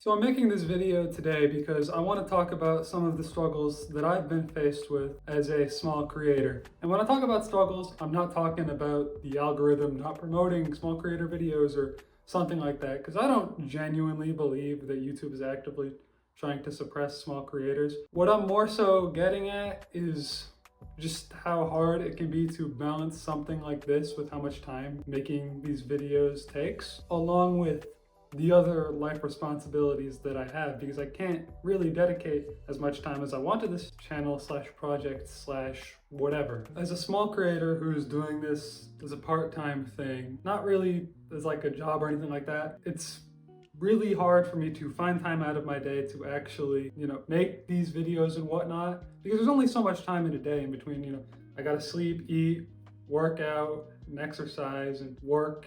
So I'm making this video today because I want to talk about some of the struggles that I've been faced with as a small creator. And when I talk about struggles, I'm not talking about the algorithm not promoting small creator videos or something like that, because I don't genuinely believe that YouTube is actively trying to suppress small creators. What I'm more so getting at is just how hard it can be to balance something like this with how much time making these videos takes, along with the other life responsibilities that I have, because I can't really dedicate as much time as I want to this channel slash project slash whatever. As a small creator who's doing this as a part-time thing, not really as like a job or anything like that, it's really hard for me to find time out of my day to actually, make these videos and whatnot, because there's only so much time in a day in between, I gotta sleep, eat, work out, and exercise, and work,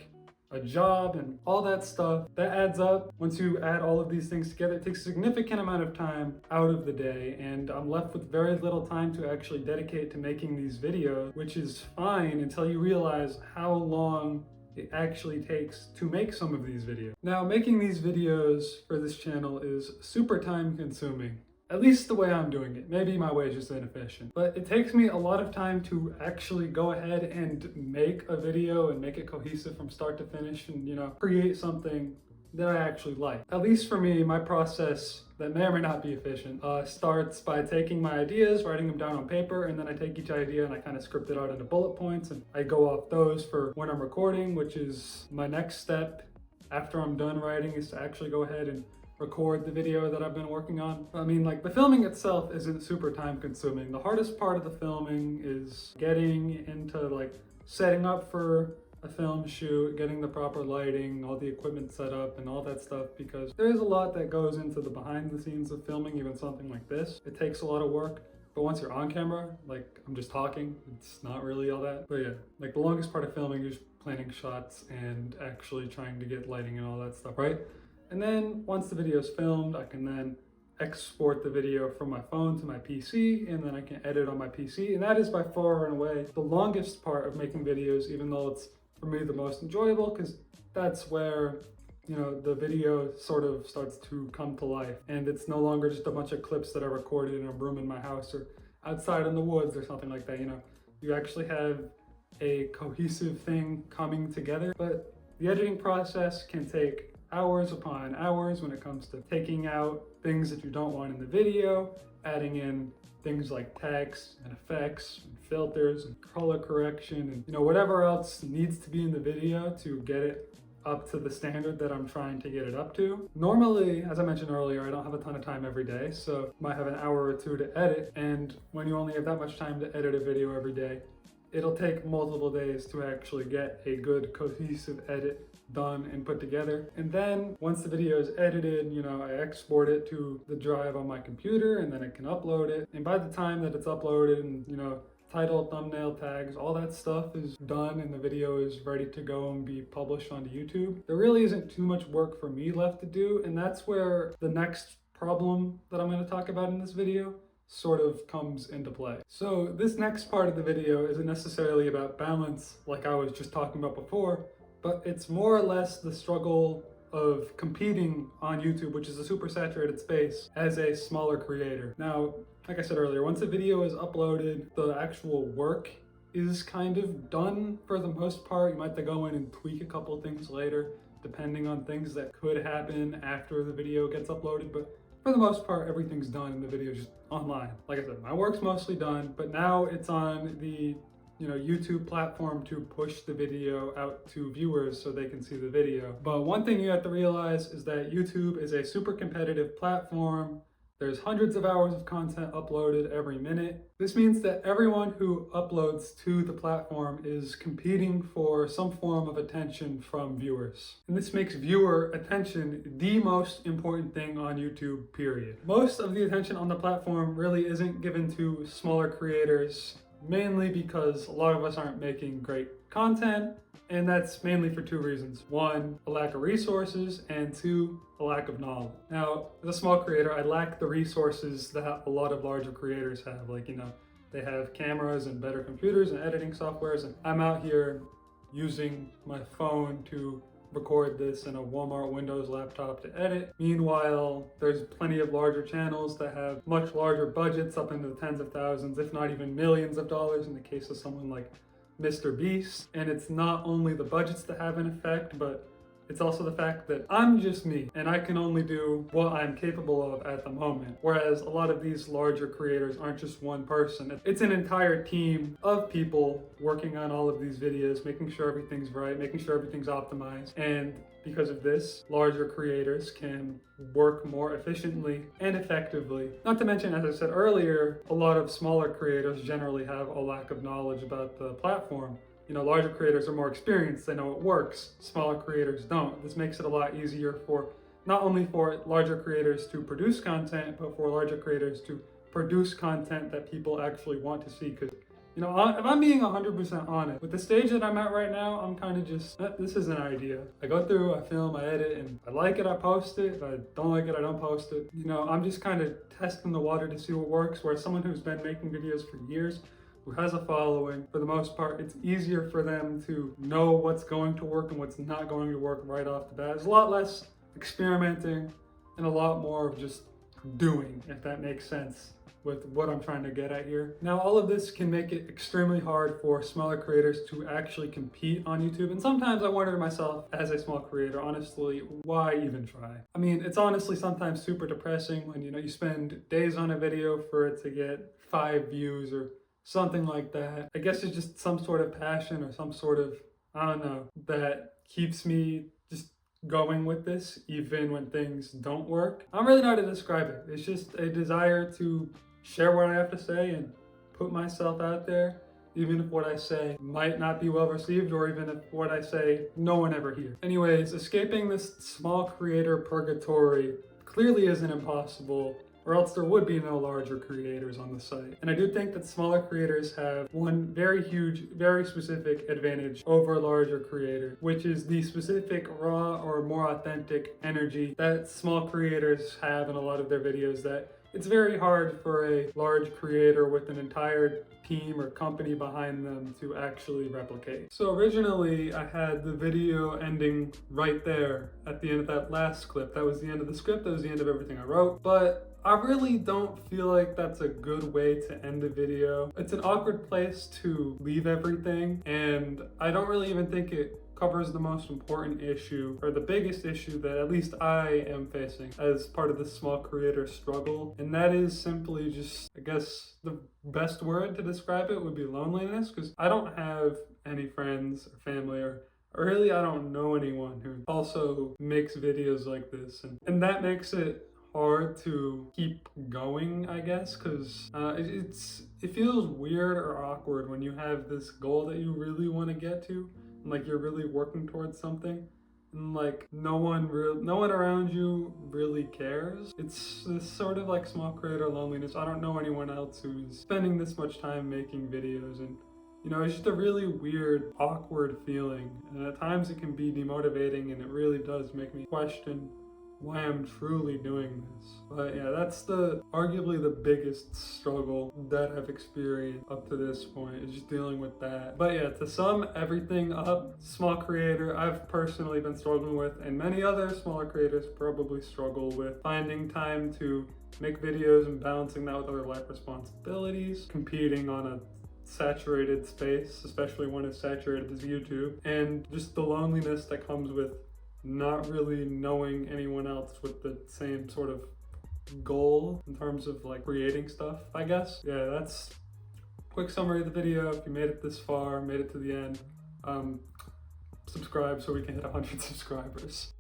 a job, and all that stuff. That adds up. Once you add all of these things together, it takes a significant amount of time out of the day, and I'm left with very little time to actually dedicate to making these videos, which is fine until you realize how long it actually takes to make some of these videos. Now, making these videos for this channel is super time consuming. At least the way I'm doing it. Maybe my way is just inefficient. But it takes me a lot of time to actually go ahead and make a video and make it cohesive from start to finish and, create something that I actually like. At least for me, my process that may or may not be efficient starts by taking my ideas, writing them down on paper, and then I take each idea and I kind of script it out into bullet points, and I go off those for when I'm recording, which is my next step after I'm done writing, is to actually go ahead and record the video that I've been working on. I mean, like, the filming itself isn't super time consuming. The hardest part of the filming is getting into like setting up for a film shoot, getting the proper lighting, all the equipment set up and all that stuff, because there's a lot that goes into the behind the scenes of filming even something like this. It takes a lot of work. But once you're on camera, like I'm just talking, it's not really all that. But yeah, like the longest part of filming is planning shots and actually trying to get lighting and all that stuff, right? And then once the video is filmed, I can then export the video from my phone to my PC, and then I can edit on my PC. And that is by far and away the longest part of making videos, even though it's for me the most enjoyable, because that's where the video sort of starts to come to life, and it's no longer just a bunch of clips that I recorded in a room in my house or outside in the woods or something like that. You actually have a cohesive thing coming together. But the editing process can take hours upon hours when it comes to taking out things that you don't want in the video, adding in things like text and effects and filters and color correction and whatever else needs to be in the video to get it up to the standard that I'm trying to get it up to. Normally, as I mentioned earlier, I don't have a ton of time every day, so I might have an hour or two to edit, and when you only have that much time to edit a video every day, it'll take multiple days to actually get a good cohesive edit done and put together. And then once the video is edited, I export it to the drive on my computer, and then I can upload it. And by the time that it's uploaded and, title, thumbnail, tags, all that stuff is done and the video is ready to go and be published onto YouTube, there really isn't too much work for me left to do. And that's where the next problem that I'm going to talk about in this video sort of comes into play. So this next part of the video isn't necessarily about balance like I was just talking about before, but it's more or less the struggle of competing on YouTube, which is a super saturated space, as a smaller creator. Now, like I said earlier, once a video is uploaded, the actual work is kind of done for the most part. You might have to go in and tweak a couple things later, depending on things that could happen after the video gets uploaded, but for the most part, everything's done and the video is just online. Like I said, my work's mostly done, but now it's on the YouTube platform to push the video out to viewers so they can see the video. But one thing you have to realize is that YouTube is a super competitive platform. There's hundreds of hours of content uploaded every minute. This means that everyone who uploads to the platform is competing for some form of attention from viewers. And this makes viewer attention the most important thing on YouTube, period. Most of the attention on the platform really isn't given to smaller creators, mainly because a lot of us aren't making great content, and that's mainly for two reasons. One, a lack of resources, and two, a lack of knowledge. Now, as a small creator, I lack the resources that a lot of larger creators have. Like, they have cameras and better computers and editing softwares, and I'm out here using my phone to record this in a Walmart Windows laptop to edit. Meanwhile, there's plenty of larger channels that have much larger budgets, up into the tens of thousands, if not even millions of dollars in the case of someone like Mr. Beast. And it's not only the budgets that have an effect, but it's also the fact that I'm just me and I can only do what I'm capable of at the moment. Whereas a lot of these larger creators aren't just one person. It's an entire team of people working on all of these videos, making sure everything's right, making sure everything's optimized. And because of this, larger creators can work more efficiently and effectively. Not to mention, as I said earlier, a lot of smaller creators generally have a lack of knowledge about the platform. You know, larger creators are more experienced, they know it works. Smaller creators don't. This makes it a lot easier for not only for larger creators to produce content, but for larger creators to produce content that people actually want to see. Because, you know, if I'm being 100% honest, with the stage that I'm at right now, I'm kind of just, this is an idea. I go through, I film, I edit, and if I like it, I post it. If I don't like it, I don't post it. You know, I'm just kind of testing the water to see what works, whereas someone who's been making videos for years, who has a following, for the most part, it's easier for them to know what's going to work and what's not going to work right off the bat. There's a lot less experimenting and a lot more of just doing, if that makes sense with what I'm trying to get at here. Now, all of this can make it extremely hard for smaller creators to actually compete on YouTube. And sometimes I wonder to myself, as a small creator, honestly, why even try? I mean, it's honestly sometimes super depressing when, you know, you spend days on a video for it to get 5 views or something like that. I guess it's just some sort of passion or some sort of, I don't know, that keeps me just going with this even when things don't work. I don't really know how to describe it. It's just a desire to share what I have to say and put myself out there, even if what I say might not be well received, or even if what I say no one ever hears. Anyways, escaping this small creator purgatory clearly isn't impossible, or else there would be no larger creators on the site. And I do think that smaller creators have one very huge, very specific advantage over larger creators, which is the specific raw or more authentic energy that small creators have in a lot of their videos that it's very hard for a large creator with an entire team or company behind them to actually replicate. So originally I had the video ending right there at the end of that last clip. That was the end of the script, that was the end of everything I wrote. But I really don't feel like that's a good way to end a video. It's an awkward place to leave everything, and I don't really even think it covers the most important issue, or the biggest issue that at least I am facing as part of the small creator struggle. And that is simply just, I guess the best word to describe it would be loneliness, because I don't have any friends or family, or really I don't know anyone who also makes videos like this. And that makes it hard to keep going, I guess, because it feels weird or awkward when you have this goal that you really want to get to, and like you're really working towards something, and like no one around you really cares. It's this sort of like small creator loneliness. I don't know anyone else who's spending this much time making videos, and you know, it's just a really weird, awkward feeling, and at times it can be demotivating, and it really does make me question why I'm truly doing this. But yeah, that's arguably the biggest struggle that I've experienced up to this point, is just dealing with that. But yeah, to sum everything up, small creator I've personally been struggling with, and many other smaller creators probably struggle with, finding time to make videos and balancing that with other life responsibilities, competing on a saturated space, especially when it's saturated as YouTube, and just the loneliness that comes with not really knowing anyone else with the same sort of goal in terms of like creating stuff, I guess. Yeah, that's a quick summary of the video. If you made it this far, made it to the end, subscribe so we can hit 100 subscribers.